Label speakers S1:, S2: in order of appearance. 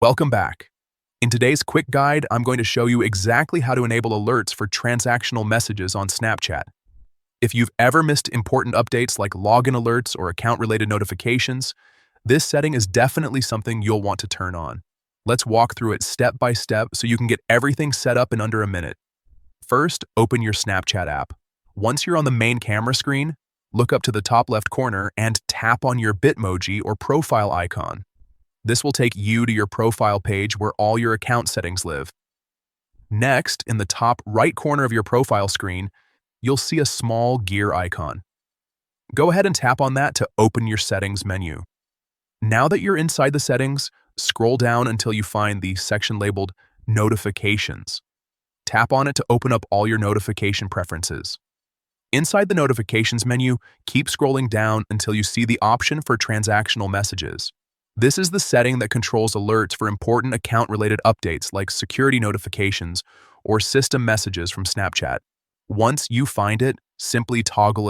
S1: Welcome back. In today's quick guide, I'm going to show you exactly how to enable alerts for transactional messages on Snapchat. If you've ever missed important updates like login alerts or account-related notifications, this setting is definitely something you'll want to turn on. Let's walk through it step by step so you can get everything set up in under a minute. First, open your Snapchat app. Once you're on the main camera screen, look up to the top left corner and tap on your Bitmoji or profile icon. This will take you to your profile page where all your account settings live. Next, in the top right corner of your profile screen, you'll see a small gear icon. Go ahead and tap on that to open your settings menu. Now that you're inside the settings, scroll down until you find the section labeled Notifications. Tap on it to open up all your notification preferences. Inside the Notifications menu, keep scrolling down until you see the option for transactional messages. This is the setting that controls alerts for important account-related updates like security notifications or system messages from Snapchat. Once you find it, simply toggle it